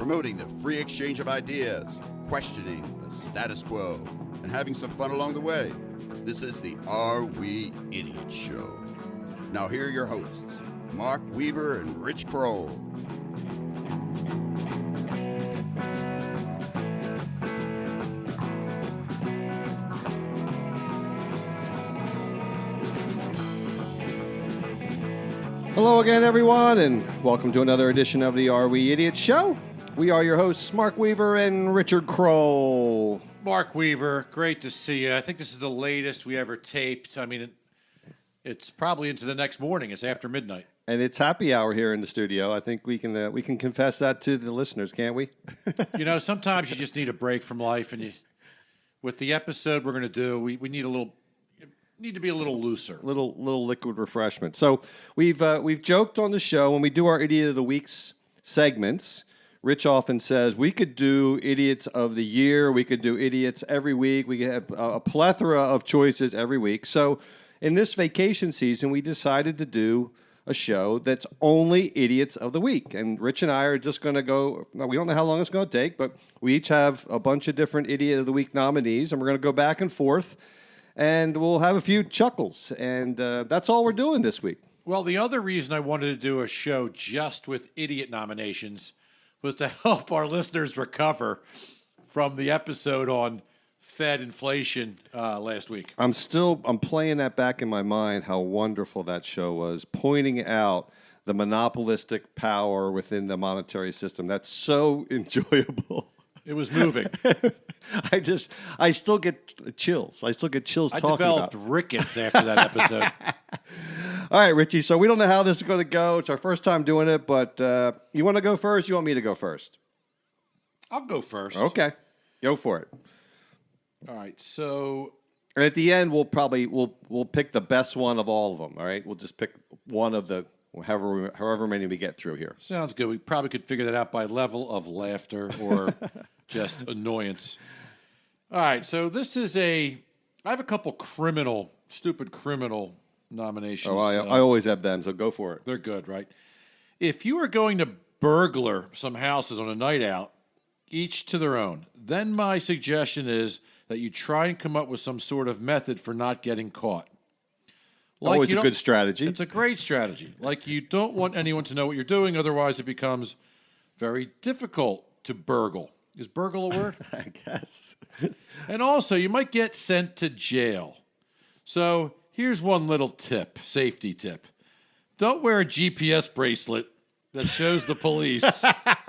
promoting the free exchange of ideas, questioning the status quo, and having some fun along the way. This is the Are We Idiots Show. Now here are your hosts, Mark Weaver and Rich Kroll. Hello again, everyone, and welcome to another edition of the Are We Idiots Show. We are your hosts, Mark Weaver and Richard Kroll. Mark Weaver, great to see you. I think this is the latest we ever taped. I mean, it's probably into the next morning. It's after midnight. And it's happy hour here in the studio. I think we can confess that to the listeners, can't we? You know, sometimes you just need a break from life, and with the episode we're going to do, we need to be a little looser. Little liquid refreshment. So we've joked on the show when we do our Idiot of the Week's segments. Rich often says we could do Idiots of the Year. We could do Idiots every week. We have a plethora of choices every week. So in this vacation season, we decided to do a show that's only Idiots of the Week. And Rich and I are just going to go, we don't know how long it's going to take, but we each have a bunch of different Idiot of the Week nominees, and we're going to go back and forth. And we'll have a few chuckles, and that's all we're doing this week. Well, the other reason I wanted to do a show just with idiot nominations was to help our listeners recover from the episode on Fed inflation last week. I'm playing that back in my mind, how wonderful that show was, pointing out the monopolistic power within the monetary system. That's so enjoyable. It was moving. I still get chills. I still get chills talking about it. I developed rickets after that episode. All right, Richie, so we don't know how this is going to go. It's our first time doing it, but you want to go first? You want me to go first? I'll go first. Okay, go for it. All right, so... And at the end, we'll pick the best one of all of them, all right? We'll just pick one of the... However many we get through here. Sounds good. We probably could figure that out by level of laughter or just annoyance. All right, so this is I have a couple stupid criminal nominations. Oh, I always have them, so go for it. They're good, right? If you are going to burglar some houses on a night out, each to their own, then my suggestion is that you try and come up with some sort of method for not getting caught. Always a good strategy. It's a great strategy. Like, you don't want anyone to know what you're doing, otherwise it becomes very difficult to burgle. Is burgle a word? I guess. And also, you might get sent to jail. So here's one little tip, safety tip. Don't wear a GPS bracelet that shows the police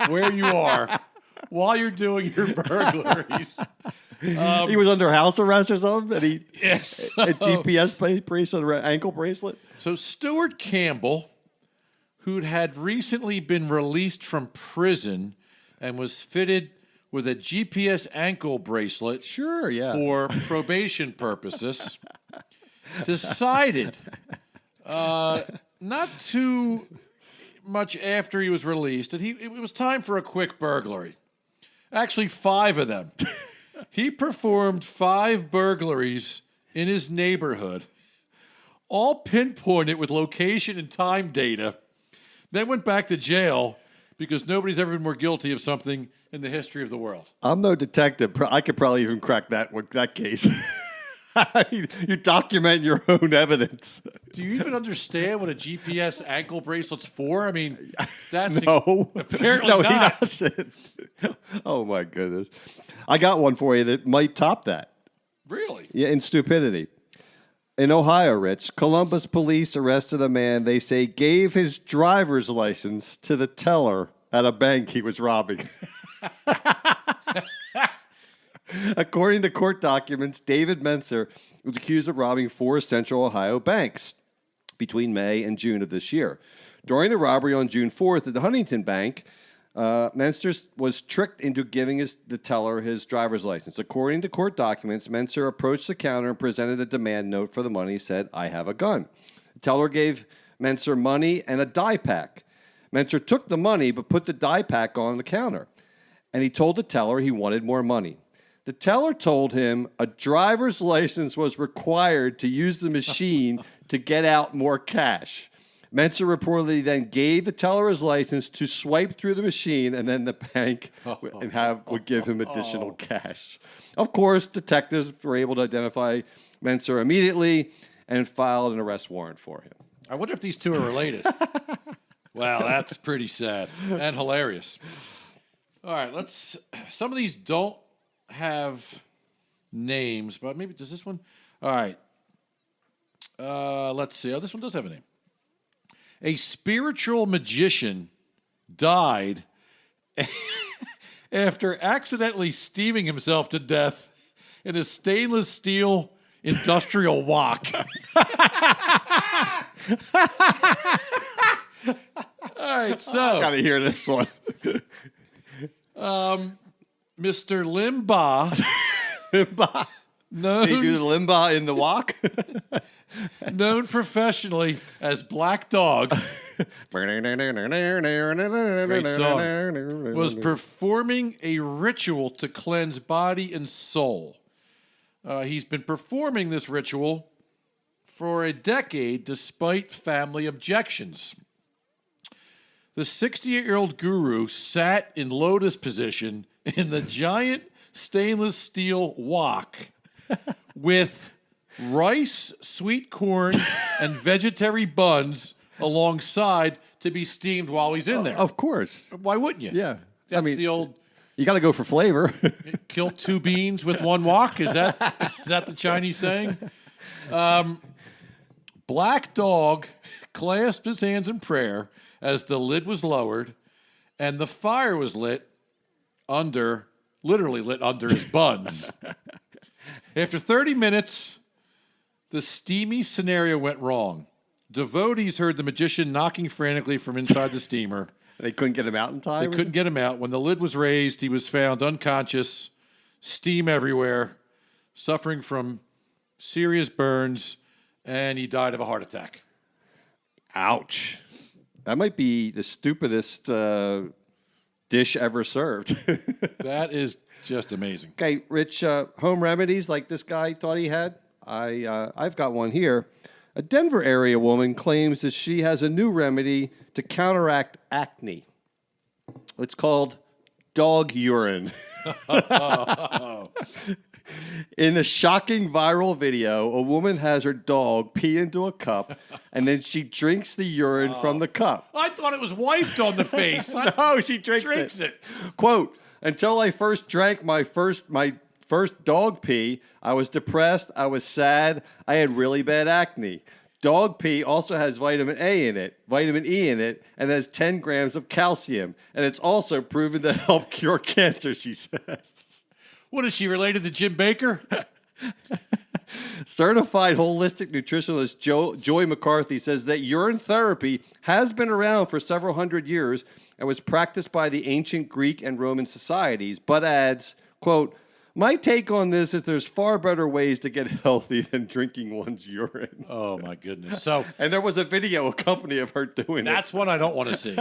where you are while you're doing your burglaries. He was under house arrest or something, and yes, a GPS bracelet, ankle bracelet. So Stuart Campbell, who had recently been released from prison and was fitted with a GPS ankle bracelet, for probation purposes, decided not too much after he was released that it was time for a quick burglary. Actually, 5 of them. He performed 5 burglaries in his neighborhood, all pinpointed with location and time data, then went back to jail because nobody's ever been more guilty of something in the history of the world. I'm no detective. I could probably even crack that case. You document your own evidence. Do you even understand what a GPS ankle bracelet's for? I mean, that's apparently no, not. He doesn't. Oh, my goodness. I got one for you that might top that. Really? Yeah, in stupidity. In Ohio, Rich, Columbus police arrested a man they say gave his driver's license to the teller at a bank he was robbing. According to court documents, David Menser was accused of robbing 4 Central Ohio banks between May and June of this year. During the robbery on June 4th at the Huntington Bank, Menser was tricked into giving the teller his driver's license. According to court documents, Menser approached the counter and presented a demand note for the money. He said, "I have a gun." The teller gave Menser money and a dye pack. Menser took the money but put the dye pack on the counter, and he told the teller he wanted more money. The teller told him a driver's license was required to use the machine to get out more cash. Menser reportedly then gave the teller his license to swipe through the machine, and then the bank would give him additional cash. Of course, detectives were able to identify Menser immediately and filed an arrest warrant for him. I wonder if these two are related. Wow, that's pretty sad and hilarious. All right, some of these don't have names, but maybe does this one? All right. Let's see. Oh, this one does have a name. A spiritual magician died after accidentally steaming himself to death in a stainless steel industrial wok. All right, so I gotta hear this one. Mr. Limbaugh, They do the limba in the wok. known professionally as Black Dog, Great song, was performing a ritual to cleanse body and soul. He's been performing this ritual for a decade despite family objections. The 68-year-old guru sat in lotus position in the giant stainless steel wok with rice, sweet corn, and vegetarian buns alongside to be steamed while he's in there. Of course. Why wouldn't you? Yeah. That's the old You got to go for flavor. kill two beans with one wok. Is that the Chinese saying? Black Dog clasped his hands in prayer as the lid was lowered and the fire was literally lit under his buns. After 30 minutes, the steamy scenario went wrong. Devotees heard the magician knocking frantically from inside the steamer. They couldn't get him out in time? They couldn't get him out. When the lid was raised, he was found unconscious, steam everywhere, suffering from serious burns, and he died of a heart attack. Ouch. That might be the stupidest dish ever served. That is just amazing. Okay, Rich, home remedies like this guy thought he had. I've got one here. A Denver area woman claims that she has a new remedy to counteract acne. It's called dog urine. In a shocking viral video, a woman has her dog pee into a cup, and then she drinks the urine from the cup. I thought it was wiped on the face. No, she drinks it. Quote, until I first drank my first dog pee, I was depressed, I was sad, I had really bad acne. Dog pee also has vitamin E in it, and has 10 grams of calcium. And it's also proven to help cure cancer, she says. What, is she related to Jim Baker? Certified holistic nutritionist Joy McCarthy says that urine therapy has been around for several hundred years and was practiced by the ancient Greek and Roman societies, but adds, quote, my take on this is there's far better ways to get healthy than drinking one's urine. Oh, my goodness. And there was a video accompany of her doing That's one I don't want to see.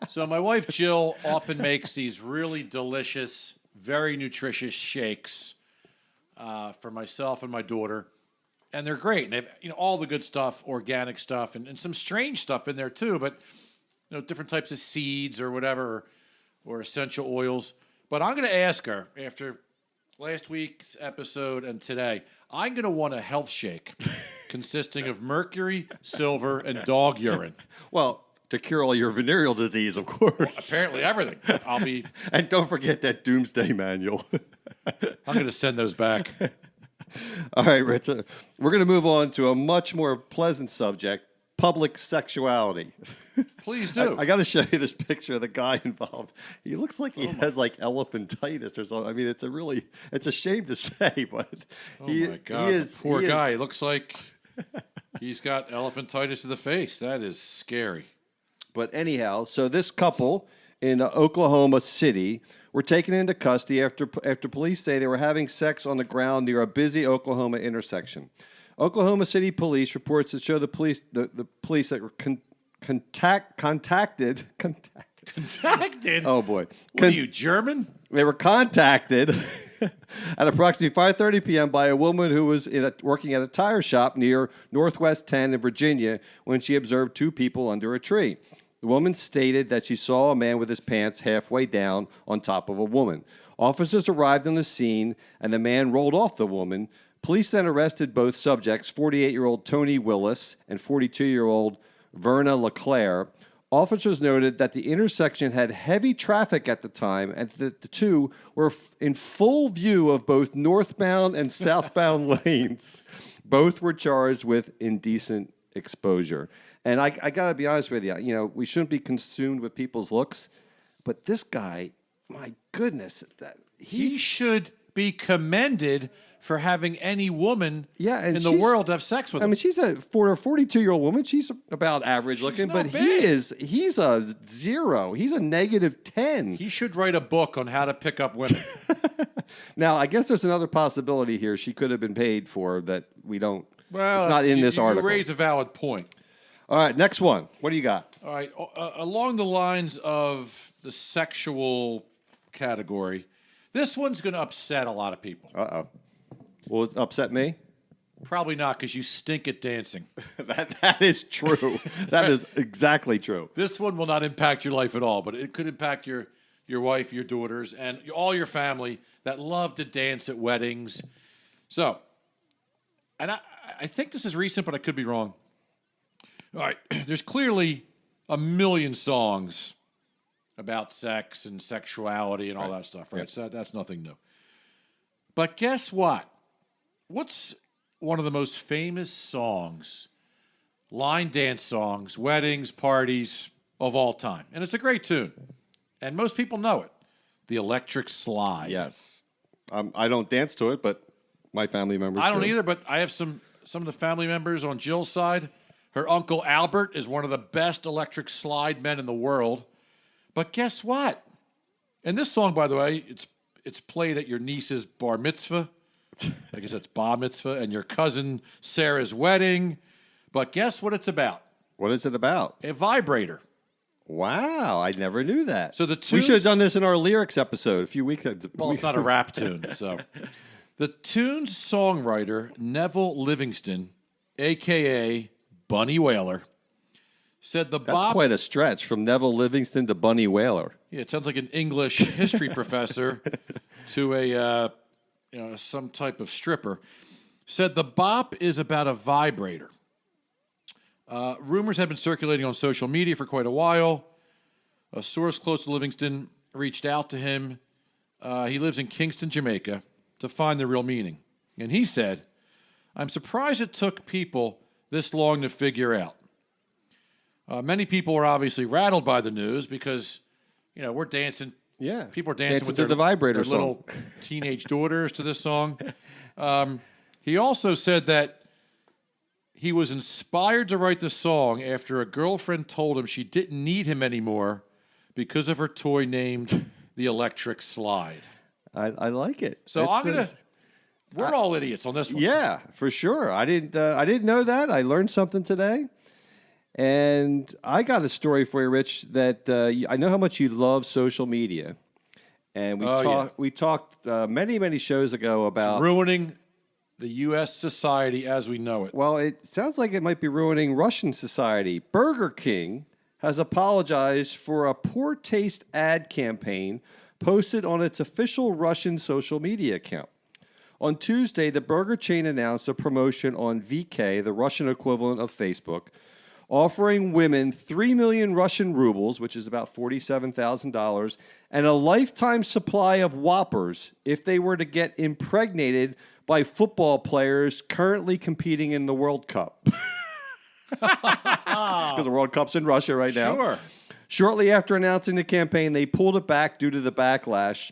So my wife Jill often makes these really delicious, very nutritious shakes for myself and my daughter. And they're great. And they've all the good stuff, organic stuff, and some strange stuff in there too, but different types of seeds or whatever, or essential oils. But I'm going to ask her after last week's episode and today, I'm going to want a health shake consisting of mercury, silver, and dog urine. Well, to cure all your venereal disease, of course. Well, apparently everything. And don't forget that doomsday manual. I'm going to send those back. All right, Rich. We're going to move on to a much more pleasant subject, public sexuality. Please do. I got to show you this picture of the guy involved. He looks like he has like elephantitis or something. I mean, it's a shame to say, but my God, poor guy. He looks like he's got elephantitis of the face. That is scary. But anyhow, so this couple in Oklahoma City were taken into custody after police say they were having sex on the ground near a busy Oklahoma intersection. Oklahoma City police reports that show the police that were contacted. Contacted? Oh boy! What are you, German? They were contacted at approximately 5:30 p.m. by a woman who was working at a tire shop near Northwest 10 in Virginia when she observed two people under a tree. The woman stated that she saw a man with his pants halfway down on top of a woman. Officers arrived on the scene, and the man rolled off the woman. Police then arrested both subjects, 48-year-old Tony Willis and 42-year-old Verna LeClaire. Officers noted that the intersection had heavy traffic at the time and that the two were in full view of both northbound and southbound lanes. Both were charged with indecent exposure. And I got to be honest with you, we shouldn't be consumed with people's looks, but this guy, my goodness, He should be commended for having any woman and in the world have sex with him. I mean, for a 42-year-old woman, she's about average looking, not but bad. he's a 0. He's a -10. He should write a book on how to pick up women. Now, I guess there's another possibility here she could have been paid for that we don't. Well, it's not in this you article. raise a valid point. All right, next one. What do you got? All right, along the lines of the sexual category, this one's going to upset a lot of people. Uh-oh. Will it upset me? Probably not, because you stink at dancing. That is true. That is exactly true. This one will not impact your life at all, but it could impact your wife, your daughters, and all your family that love to dance at weddings. So, and I think this is recent, but I could be wrong. All right, there's clearly a million songs about sex and sexuality and all that stuff, right? So that's nothing new. But guess what? What's one of the most famous songs, line dance songs, weddings, parties of all time? And it's a great tune. And most people know it. The Electric Slide. Yes. I don't dance to it, but my family members I don't do. either, but I have some of the family members on Jill's side. Her uncle Albert is one of the best electric slide men in the world. But guess what? And this song, by the way, it's played at your niece's bar mitzvah. I guess that's bar mitzvah, and your cousin Sarah's wedding. But guess what it's about? What is it about? A vibrator. Wow, I never knew that. So the we tunes- should have done this in our lyrics episode a few weeks ago. Well, it's not a rap tune. So the tune's songwriter, Neville Livingston, a.k.a. Bunny Wailer, said the That's bop... quite a stretch from Neville Livingston to Bunny Wailer. Yeah, it sounds like an English history professor to a some type of stripper. Said the bop is about a vibrator. Rumors have been circulating on social media for quite a while. A source close to Livingston reached out to him. He lives in Kingston, Jamaica, to find the real meaning. And he said, "I'm surprised it took people this long to figure out. Many people were obviously rattled by the news because, we're dancing. Yeah. People are dancing with to their, the vibrator their song. little teenage daughters to this song. He also said that he was inspired to write the song after a girlfriend told him she didn't need him anymore because of her toy named the Electric Slide. I like it. So we're all idiots on this one. Yeah, for sure. I didn't know that. I learned something today. And I got a story for you, Rich, that I know how much you love social media. And we talked many, many shows ago about ruining the U.S. society as we know it. Well, it sounds like it might be ruining Russian society. Burger King has apologized for a poor taste ad campaign posted on its official Russian social media account. On Tuesday, the burger chain announced a promotion on VK, the Russian equivalent of Facebook, offering women 3 million Russian rubles, which is about $47,000, and a lifetime supply of Whoppers if they were to get impregnated by football players currently competing in the World Cup. Because the World Cup's in Russia right now. Sure. Shortly after announcing the campaign, they pulled it back due to the backlash.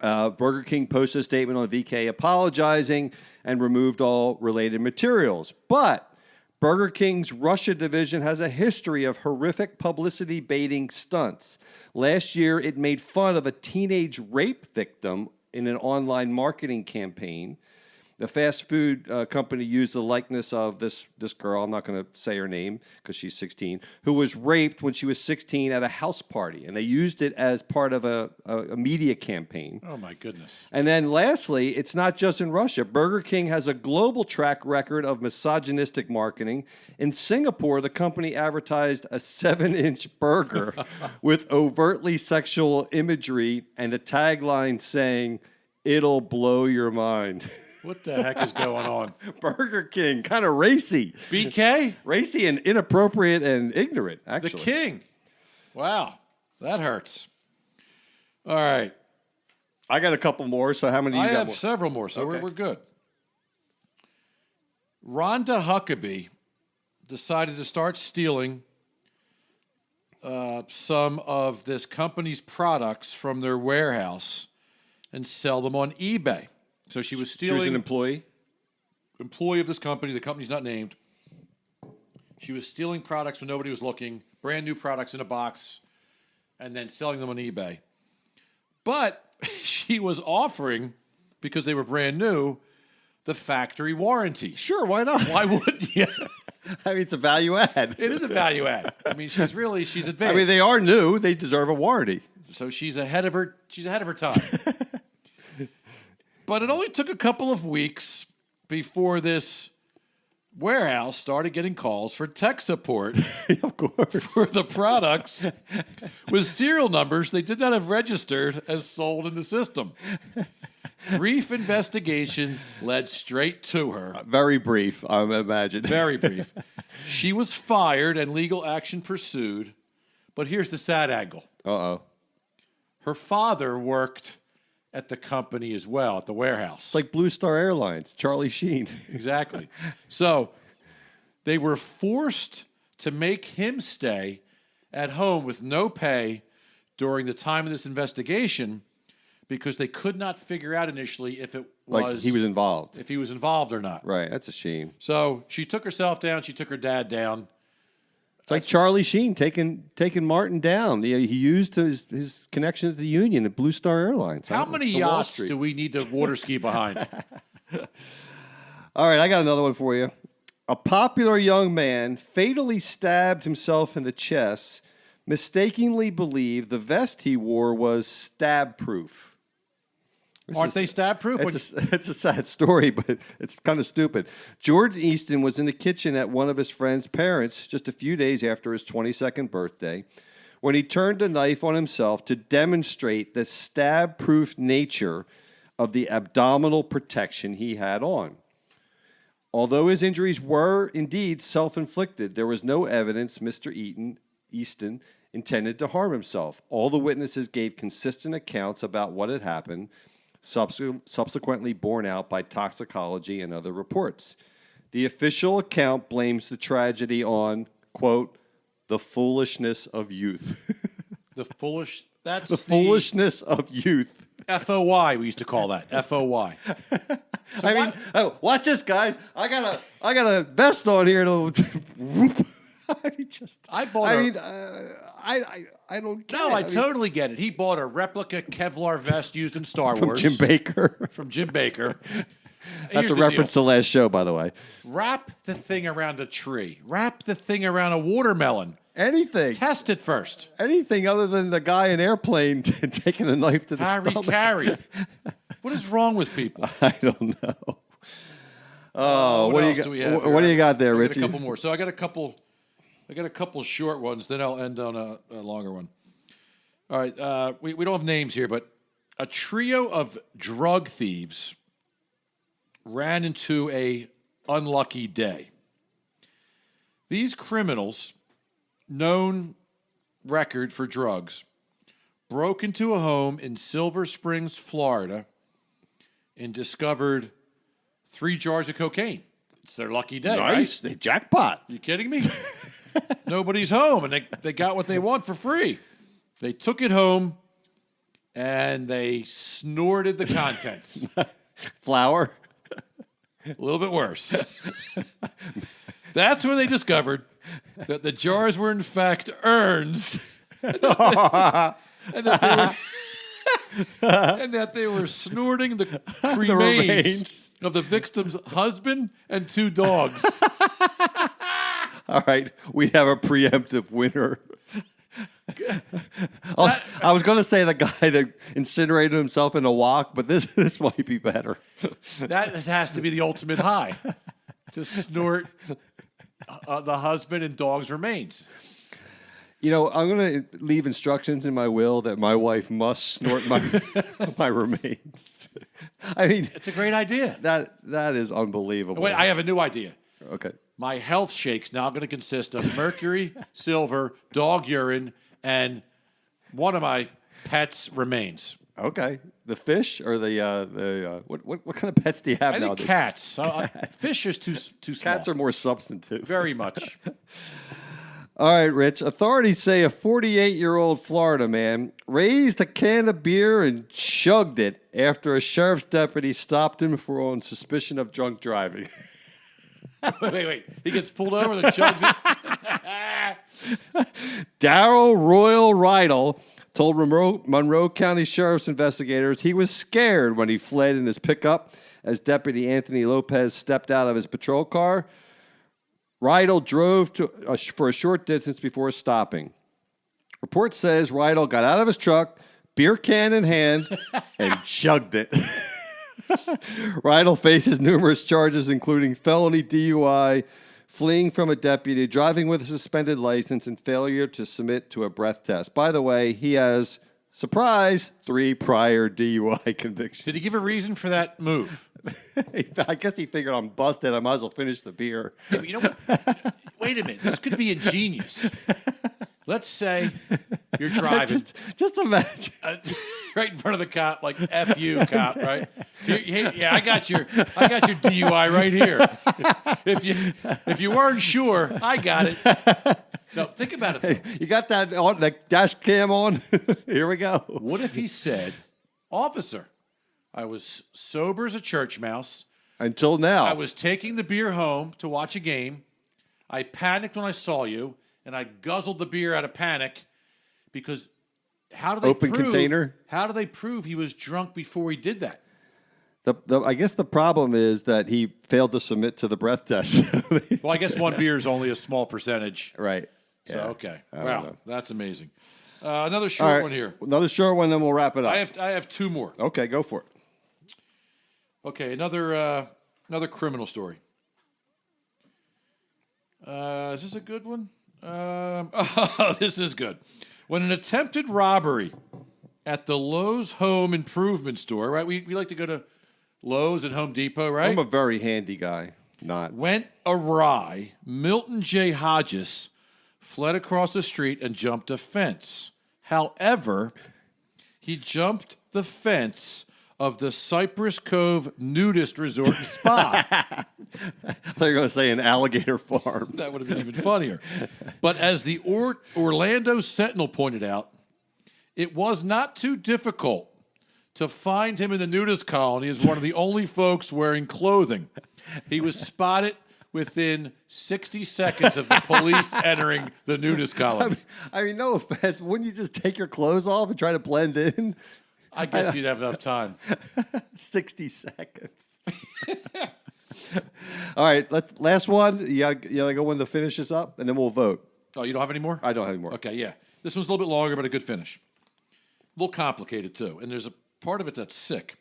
Burger King posted a statement on VK apologizing and removed all related materials. But Burger King's Russia division has a history of horrific publicity baiting stunts. Last year, it made fun of a teenage rape victim in an online marketing campaign. The fast food company used the likeness of this girl, I'm not going to say her name because she's 16, who was raped when she was 16 at a house party. And they used it as part of a media campaign. Oh, my goodness. And then lastly, it's not just in Russia. Burger King has a global track record of misogynistic marketing. In Singapore, the company advertised a 7-inch burger with overtly sexual imagery and a tagline saying, "It'll blow your mind." What the heck is going on? Burger King, kind of racy. BK? Racy and inappropriate and ignorant, The actually. king. Wow. That hurts. All right. I got a couple more, so how many I you got have more? several more, so Okay. we're good. Rhonda Huckabee decided to start stealing some of this company's products from their warehouse and sell them on eBay. So she was She stealing was an employee? employee of this company. The company's not named. She was stealing products when nobody was looking, brand new products in a box, and then selling them on eBay. But she was offering, because they were brand new, the factory warranty. Sure, why not? Why wouldn't you? I mean, it's a value add. It is a value add. I mean, she's advanced. I mean, they are new. They deserve a warranty. So she's ahead of her time. But it only took a couple of weeks before this warehouse started getting calls for tech support Of course. for the products with serial numbers they did not have registered as sold in the system. Brief investigation led straight to her. Very brief, I imagine. Very brief. She was fired and legal action pursued. But here's the sad angle. Uh-oh. Her father worked at the company as well, at the warehouse. It's like Blue Star Airlines, Charlie Sheen. Exactly. So they were forced to make him stay at home with no pay during the time of this investigation because they could not figure out initially if it Like was he was involved. if he was involved or not. Right, that's a shame. So she took herself down, she took her dad down. It's like Charlie Sheen taking Martin down. He used his connection to the union at Blue Star Airlines. How many To Wall yachts Street. do we need to water ski behind? All right, I got another one for you. A popular young man fatally stabbed himself in the chest, mistakenly believed the vest he wore was stab-proof. Aren't they stab proof? It's a sad story, but it's kind of stupid. Jordan Easton was in the kitchen at one of his friend's parents just a few days after his 22nd birthday when he turned a knife on himself to demonstrate the stab-proof nature of the abdominal protection he had on. Although his injuries were indeed self-inflicted, there was no evidence Mr. Easton intended to harm himself. All the witnesses gave consistent accounts about what had happened, subsequently borne out by toxicology and other reports. The official account blames the tragedy on, quote, the foolishness of youth. That's The foolishness of youth. FOY, we used to call that. FOY. I mean, oh, watch this, guys. I got a vest on here. Whoop. I bought I a- mean, I don't get No, it. I mean, totally get it. He bought a replica Kevlar vest used in Star from Wars. Jim Baker. From Jim Baker. That's a reference to last show, by the way. Wrap the thing around a tree. Wrap the thing around a watermelon. Anything. Test it first. Anything other than the guy in airplane taking a knife to the Harry stomach. Carey. What is wrong with people? I don't know. Oh, what do you else got? do we have What here? do you got there, I got Richie? a couple more. So I got a couple short ones. Then I'll end on a longer one. All right. We don't have names here, but a trio of drug thieves ran into a unlucky day. These criminals, known record for drugs, broke into a home in Silver Springs, Florida, and discovered 3 jars of cocaine. It's their lucky day, Nice. right? The jackpot. You kidding me? Nobody's home, and they got what they want for free. They took it home, and they snorted the contents. Flour. A little bit worse. That's when they discovered that the jars were in fact urns, and that they were snorting the The cremains of the victim's husband and 2 dogs. All right, we have a preemptive winner. I was going to say the guy that incinerated himself in a wok, but this might be better. That has to be the ultimate high, to snort the husband and dog's remains. You know, I'm going to leave instructions in my will that my wife must snort my remains. I mean, It's a great idea. that is unbelievable. Wait, I have a new idea. Okay. My health shake's now going to consist of mercury, silver, dog urine, and one of my pets' remains. Okay. The fish or what kind of pets do you have I think nowadays? cats. Fish is too small. Cats are more substantive. Very much. All right, Rich. Authorities say a 48-year-old Florida man raised a can of beer and chugged it after a sheriff's deputy stopped him on suspicion of drunk driving. Wait. He gets pulled over, then chugs it. Darrell Royal Rydell told Monroe County Sheriff's investigators he was scared when he fled in his pickup as Deputy Anthony Lopez stepped out of his patrol car. Rydell drove for a short distance before stopping. Report says Rydell got out of his truck, beer can in hand, and chugged it. Rydell faces numerous charges, including felony DUI, fleeing from a deputy, driving with a suspended license, and failure to submit to a breath test. By the way, he has, surprise, 3 prior DUI convictions. Did he give a reason for that move? I guess he figured I'm busted. I might as well finish the beer. Yeah, but you know what? Wait a minute. This could be ingenious. Let's say you're driving. Just imagine. Right in front of the cop, like "F you, cop." Right? Yeah, I got your DUI right here. If you weren't sure, I got it. No, think about it. Though. You got that dash cam on? Here we go. What if he said, "Officer, I was sober as a church mouse. Until now. I was taking the beer home to watch a game. I panicked when I saw you, and I guzzled the beer out of panic because how do they Open prove, container? How do they prove he was drunk before he did that? I guess the problem is that he failed to submit to the breath test. Well, I guess one beer is only a small percentage. Right. So, Yeah. okay. I don't Wow, know. that's amazing. Another All short right. one here. Another short one, then we'll wrap it up. I have 2 more. Okay, go for it. Okay, another criminal story. Is this a good one? This is good. When an attempted robbery at the Lowe's Home Improvement Store, right? We like to go to Lowe's and Home Depot, right? I'm a very handy guy. Not. Went awry, Milton J. Hodges fled across the street and jumped a fence. However, he jumped the fence of the Cypress Cove Nudist Resort and Spa. I thought you were going to say an alligator farm. That would have been even funnier. But as the Orlando Sentinel pointed out, it was not too difficult to find him in the nudist colony as one of the only folks wearing clothing. He was spotted within 60 seconds of the police entering the nudist colony. I mean, no offense. Wouldn't you just take your clothes off and try to blend in? I guess you'd have enough time. 60 seconds. All right, last one. You gotta go in to finish this up, and then we'll vote. Oh, you don't have any more? I don't have any more. Okay, yeah. This one's a little bit longer, but a good finish. A little complicated, too. And there's a part of it that's sick.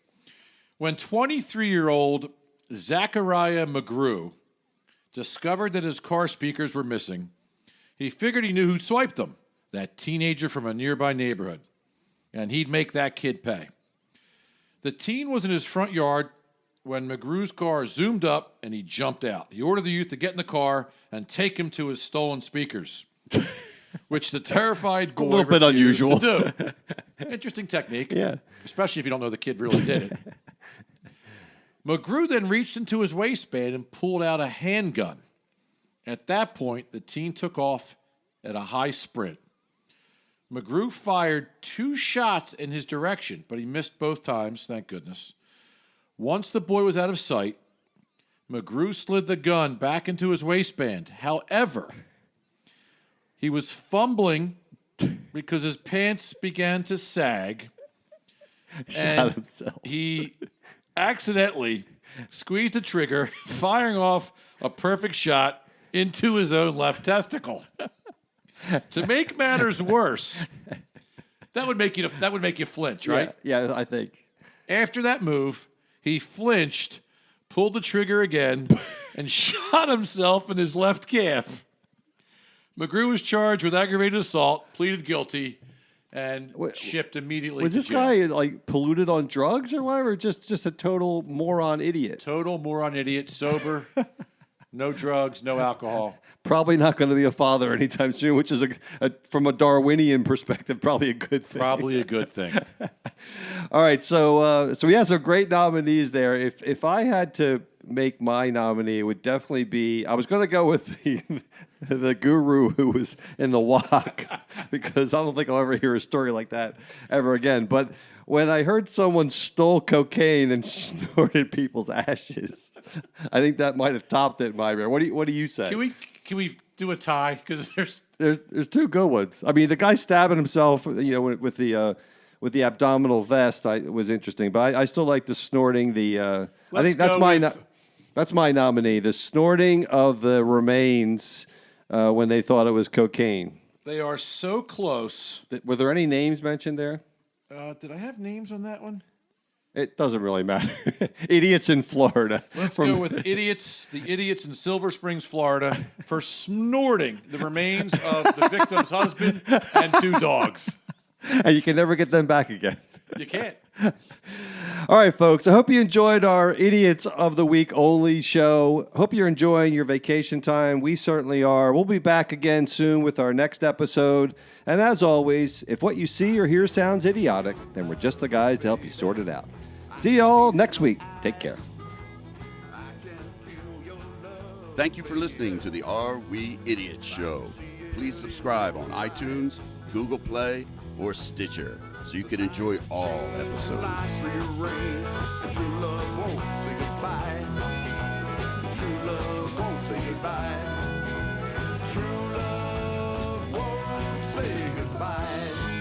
When 23-year-old Zachariah McGrew discovered that his car speakers were missing, he figured he knew who swiped them, that teenager from a nearby neighborhood, and he'd make that kid pay. The teen was in his front yard when McGrew's car zoomed up and he jumped out. He ordered the youth to get in the car and take him to his stolen speakers, which the terrified boy a little bit refused unusual. to do. Interesting technique. Yeah. Especially if you don't know the kid really did it. McGrew then reached into his waistband and pulled out a handgun. At that point, the teen took off at a high sprint. McGrew fired 2 shots in his direction, but he missed both times, thank goodness. Once the boy was out of sight, McGrew slid the gun back into his waistband. However, he was fumbling because his pants began to sag. Shot himself. He accidentally squeezed the trigger, firing off a perfect shot into his own left testicle. To make matters worse, that would make you flinch, right? Yeah, I think. After that move, he flinched, pulled the trigger again, and shot himself in his left calf. McGrew was charged with aggravated assault, pleaded guilty, and shipped immediately Was to this jail. guy like polluted on drugs or whatever? Just a total moron idiot. Total moron idiot, sober, no drugs, no alcohol. Probably not going to be a father anytime soon, which is from a Darwinian perspective, probably a good thing. Probably a good thing. All right, so we had some great nominees there. If I had to make my nominee, it would definitely be. I was going to go with the guru who was in the wok because I don't think I'll ever hear a story like that ever again. But when I heard someone stole cocaine and snorted people's ashes, I think that might have topped it in my mind. What do you say? Can we do a tie? Because There's two good ones. I mean, the guy stabbing himself, with the abdominal vest, was interesting. But I still like the snorting. I think that's my nominee. The snorting of the remains when they thought it was cocaine. They are so close. Were there any names mentioned there? Did I have names on that one? It doesn't really matter. Idiots in Florida. Let's go with the idiots in Silver Springs, Florida, for snorting the remains of the victim's husband and 2 dogs. And you can never get them back again. You can't. All right, folks. I hope you enjoyed our Idiots of the Week only show. Hope you're enjoying your vacation time. We certainly are. We'll be back again soon with our next episode. And as always, if what you see or hear sounds idiotic, then we're just the guys to help you sort it out. See y'all next week. Take care. Thank you for listening to the Are We Idiots Show. Please subscribe on iTunes, Google Play, or Stitcher so you can enjoy all episodes. True love won't say goodbye. True love won't say goodbye. True love won't say goodbye.